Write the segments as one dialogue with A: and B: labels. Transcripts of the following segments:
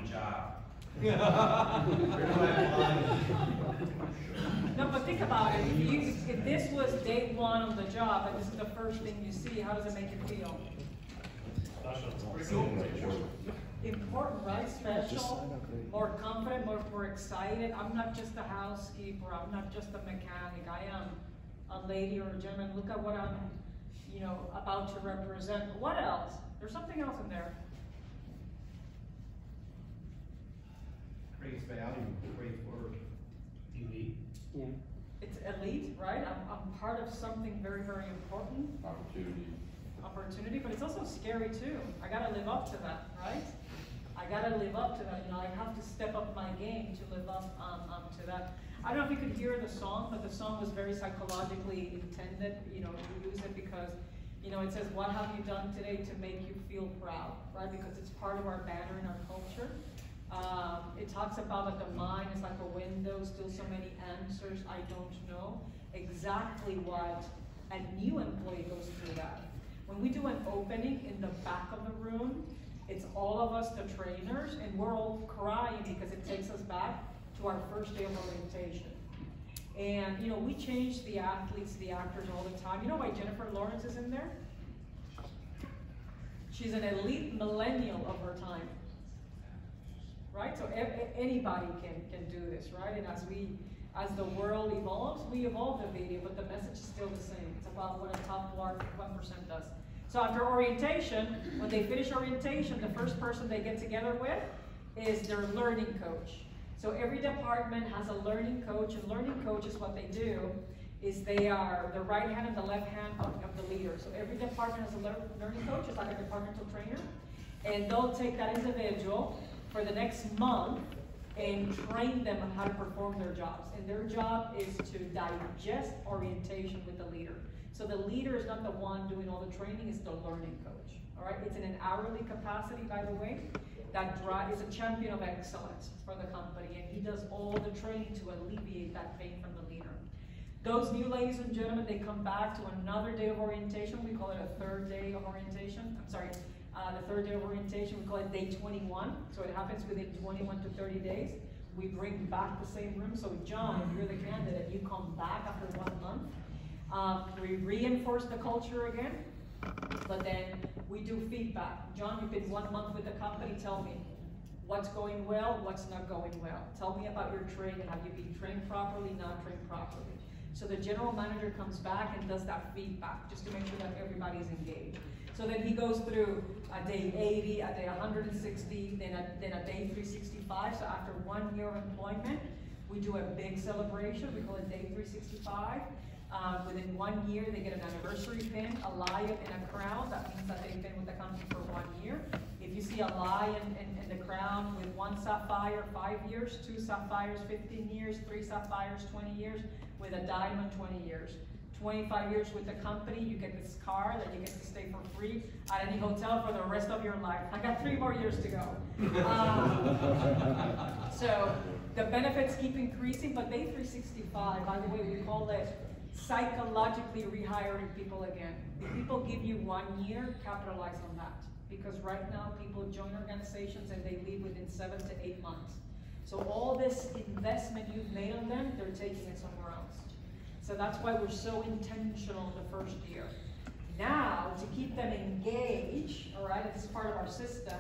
A: job.
B: No, but think about it. If this was day one on the job and this is the first thing you see, how does it make you feel? Important, right? Special, more confident, more excited. I'm not just a housekeeper. I'm not just a mechanic. I am a lady or a gentleman. Look at what I'm, about to represent. What else? There's something else in there.
C: Creates value, creates work. Elite.
D: Yeah.
B: It's elite, right? I'm part of something very, very important. Opportunity, but it's also scary too. I gotta live up to that, right? I gotta live up to that. I have to step up my game to live up to that. I don't know if you could hear the song, but the song was very psychologically intended, to use it because, it says, what have you done today to make you feel proud, right? Because it's part of our banner in our culture. It talks about that the mind is like a window, still so many answers I don't know. Exactly what a new employee goes through that. When we do an opening in the back of the room, it's all of us, the trainers, and we're all crying because it takes us back to our first day of orientation. And we change the athletes, the actors all the time. You know why Jennifer Lawrence is in there? She's an elite millennial of her time. Right? So anybody can do this, right? And as the world evolves, we evolve the video, but the message is still the same. It's about what a top 1% does. So after orientation, when they finish orientation, the first person they get together with is their learning coach. So every department has a learning coach, and learning coaches, what they do is they are the right hand and the left hand of the leader. So every department has a learning coach, it's like a departmental trainer, and they'll take that individual for the next month and train them on how to perform their jobs. And their job is to digest orientation with the leader. So the leader is not the one doing all the training, it's the learning coach. All right, it's in an hourly capacity, by the way. That is a champion of excellence for the company, and he does all the training to alleviate that pain from the leader. Those new ladies and gentlemen, they come back to another day of orientation. We call it a third day of orientation. I'm sorry. The third day of orientation, we call it day 21. So it happens within 21 to 30 days. We bring back the same room. So John, if you're the candidate, you come back after 1 month. We reinforce the culture again, but then we do feedback. John, you've been 1 month with the company. Tell me what's going well, what's not going well. Tell me about your training. Have you been trained properly, not trained properly? So the general manager comes back and does that feedback just to make sure that everybody's engaged. So then he goes through a day 80, a day 160, then a day 365. So after 1 year of employment, we do a big celebration. We call it day 365. Within 1 year, they get an anniversary pin, a lion, and a crown. That means that they've been with the company for 1 year. If you see a lion and the crown with 1 sapphire, 5 years, 2 sapphires, 15 years, 3 sapphires, 20 years, with a diamond, 20 years. 25 years with the company, you get this car that you get to stay for free at any hotel for the rest of your life. I got 3 more years to go. So the benefits keep increasing, but day 365, by the way, we call it psychologically rehiring people again. If people give you 1 year, capitalize on that. Because right now, people join organizations and they leave within 7 to 8 months. So all this investment you've made on them, they're taking it somewhere else. So that's why we're so intentional in the first year. Now, to keep them engaged, all right, this is part of our system,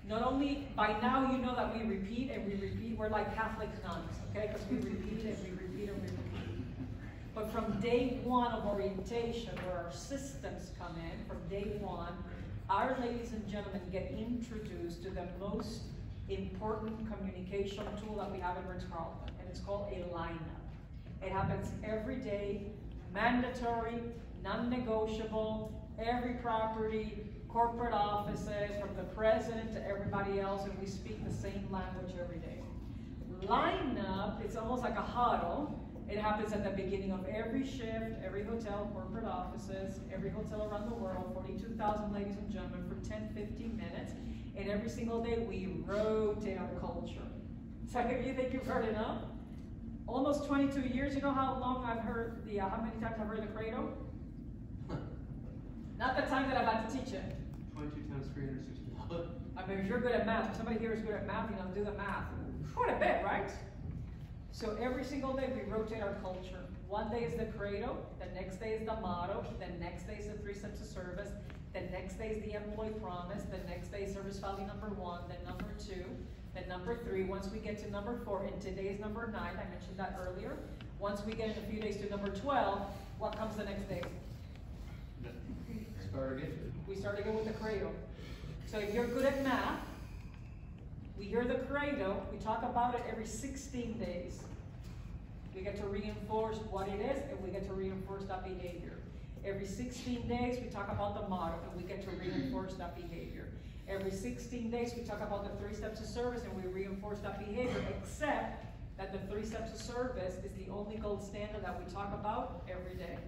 B: not only, by now you know that we repeat and we repeat, we're like Catholic nuns, okay, because we repeat and we repeat and we repeat. But from day 1 of orientation, where our systems come in, from day 1, our ladies and gentlemen get introduced to the most important communication tool that we have in Ritz-Carlton, and it's called a lineup. It happens every day, mandatory, non-negotiable, every property, corporate offices, from the president to everybody else, and we speak the same language every day. Lineup, it's almost like a huddle. It happens at the beginning of every shift, every hotel, corporate offices, every hotel around the world, 42,000 ladies and gentlemen for 10, 15 minutes. And every single day we rotate our culture. So if you think you've heard enough, almost 22 years, you know how long I've heard how many times I've heard the credo? Not the time that I've had to teach it.
C: 22 times 365.
B: I mean, if you're good at math, if somebody here is good at math, you know, do the math. Quite a bit, right? So every single day we rotate our culture. One day is the credo, the next day is the motto, the next day is the 3 steps of service, the next day is the employee promise, the next day is service value number 1, then number 2, then number 3. Once we get to number 4, and today is number 9, I mentioned that earlier. Once we get in a few days to number 12, what comes the next day?
C: Start again.
B: We start again with the credo. So if you're good at math, we hear the credo, we talk about it every 16 days. We get to reinforce what it is, and we get to reinforce that behavior. Every 16 days, we talk about the motto, and we get to reinforce that behavior. Every 16 days, we talk about the 3 steps of service, and we reinforce that behavior, except that the 3 steps of service is the only gold standard that we talk about every day.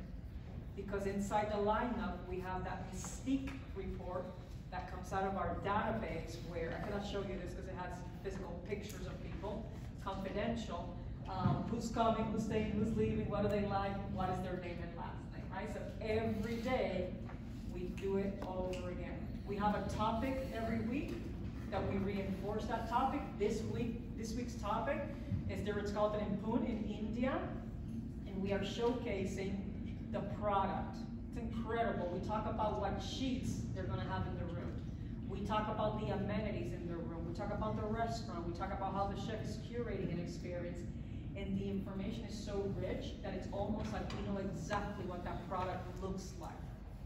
B: Because inside the lineup, we have that mystique report that comes out of our database where, I cannot show you this because it has physical pictures of people, confidential, who's coming, who's staying, who's leaving, what do they like, what is their name and last name, right? So every day, we do it all over again. We have a topic every week that we reinforce that topic. This week's topic is the Ritz in Pune in India, and we are showcasing the product. It's incredible. We talk about what sheets they're gonna have in the room. We talk about the amenities in the room. We talk about the restaurant. We talk about how the chef is curating an experience. And the information is so rich that it's almost like we know exactly what that product looks like,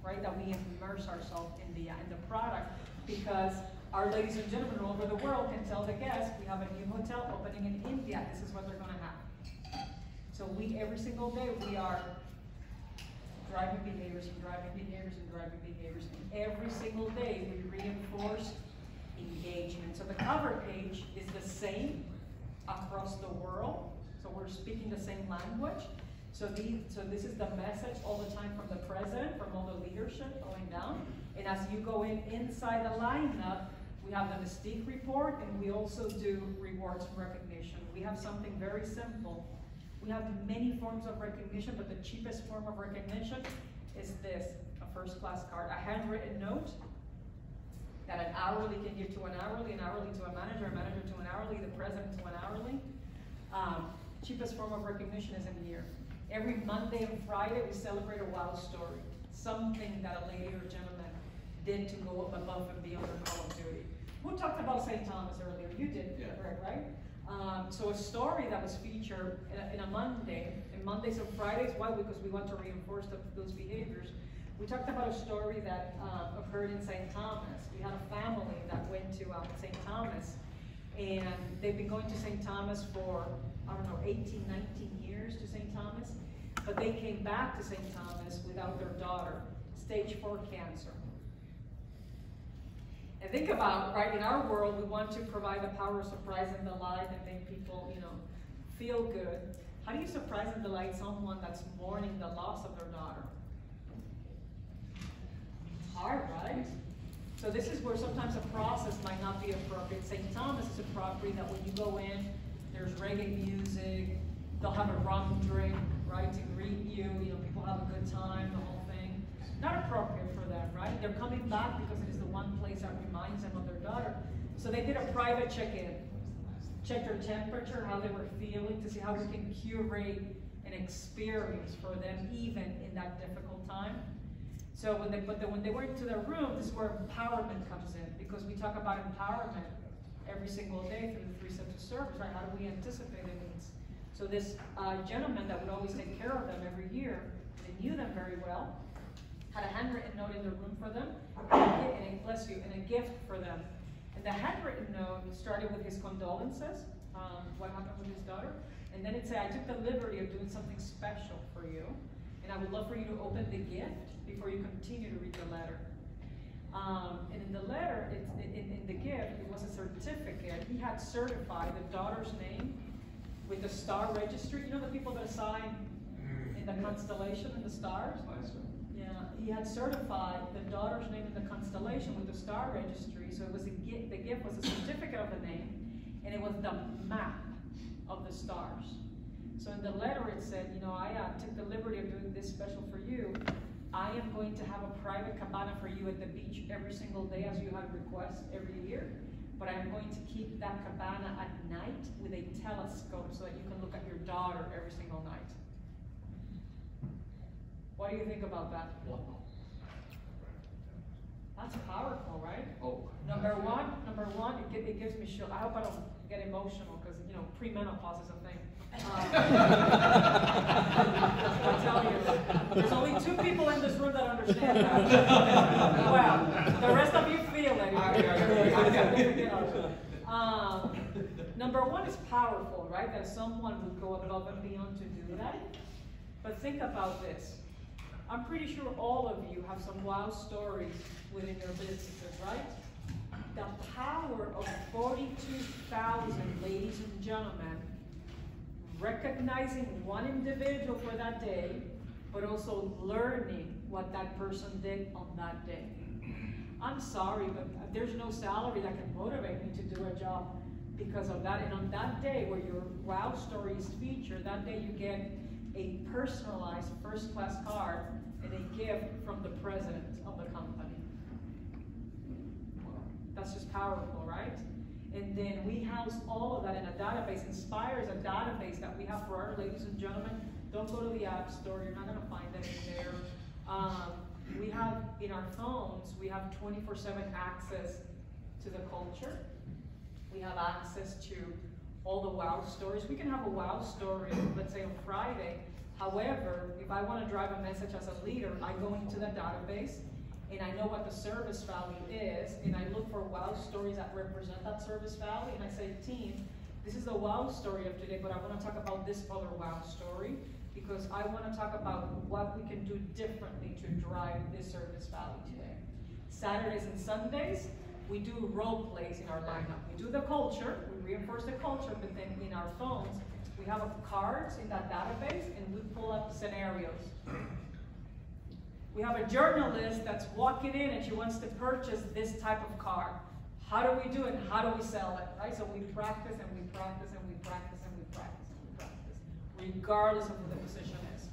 B: right? That we immerse ourselves in the product, because our ladies and gentlemen all over the world can tell the guests, we have a new hotel opening in India. This is what they're gonna have. So every single day, we are driving behaviors and driving behaviors and driving behaviors. And every single day, we reinforce engagement. So the cover page is the same across the world. So we're speaking the same language. So this is the message all the time from the president, from all the leadership going down. And as you go inside the lineup, we have the Mystique report, and we also do rewards and recognition. We have something very simple. We have many forms of recognition, but the cheapest form of recognition is this, a first-class card, a handwritten note that an hourly can give to an hourly to a manager to an hourly, the president to an hourly. Cheapest form of recognition is in here. Every Monday and Friday, we celebrate a wow story, something that a lady or gentleman did to go up above and beyond their call of duty. Who talked about St. Thomas earlier? You did, yeah. Correct, right? So a story that was featured in a Monday, and Mondays and Fridays, why? Because we want to reinforce those behaviors. We talked about a story that occurred in St. Thomas. We had a family that went to St. Thomas, and they've been going to St. Thomas for, I don't know, 18, 19 years to St. Thomas, but they came back to St. Thomas without their daughter, stage 4 cancer. And think about, right, in our world, we want to provide the power of surprise and delight and make people, feel good. How do you surprise and delight someone that's mourning the loss of their daughter? It's hard, right? So this is where sometimes a process might not be appropriate. St. Thomas is a property that when you go in, there's reggae music, they'll have a rum drink, right, to greet you, people have a good time, the whole thing. Not appropriate for them, right? They're coming back because it is the one place that reminds them of their daughter. So they did a private check-in, checked their temperature, how they were feeling, to see how we can curate an experience for them even in that difficult time. So when they went to their room, this is where empowerment comes in, because we talk about empowerment every single day through the 3 steps of service, right? How do we anticipate their needs? So this gentleman that would always take care of them every year, they knew them very well, had a handwritten note in the room for them, and a gift for them. And the handwritten note started with his condolences, what happened with his daughter, and then it said, I took the liberty of doing something special for you, and I would love for you to open the gift before you continue to read the letter. And in the letter, in the gift, it was a certificate. He had certified the daughter's name with the star registry. You know the people that assign in the constellation and the stars? Yeah, he had certified the daughter's name in the constellation with the star registry. So it was the gift was a certificate of the name, and it was the map of the stars. So in the letter it said, I took the liberty of doing this special for you. I am going to have a private cabana for you at the beach every single day as you have requests every year. But I'm going to keep that cabana at night with a telescope so that you can look at your daughter every single night. What do you think about that? That's powerful, right?
C: Oh.
B: Number one, it gives me chill. I hope I don't get emotional because, you know, premenopause is a thing. I tell you, there's only 2 people in this room that understand that. Well, the rest of you feel it. Number one is powerful, right? That someone would go above and beyond to do that. But think about this. I'm pretty sure all of you have some wow stories within your businesses, right? The power of 42,000 ladies and gentlemen recognizing one individual for that day, but also learning what that person did on that day. I'm sorry, but there's no salary that can motivate me to do a job because of that. And on that day where your wow story is featured, that day you get a personalized first-class card and a gift from the president of the company. That's just powerful, right? And then we house all of that in a database. Inspire is a database that we have for our ladies and gentlemen. Don't go to the App Store. You're not going to find it in there. We have, in our phones, we have 24/7 access to the culture. We have access to all the wow stories. We can have a wow story, let's say on Friday. However, if I want to drive a message as a leader, I go into the database and I know what the service value is, and I look for wow stories that represent that service value, and I say, team, this is the wow story of today, but I want to talk about this other wow story, because I want to talk about what we can do differently to drive this service value today. Saturdays and Sundays, we do role plays in our lineup. We do the culture, we reinforce the culture, but then in our phones, we have cards in that database, and we pull up scenarios. We have a journalist that's walking in and she wants to purchase this type of car. How do we do it? How do we sell it? Right? So we practice and we practice and we practice and we practice and we practice, regardless of what the position is.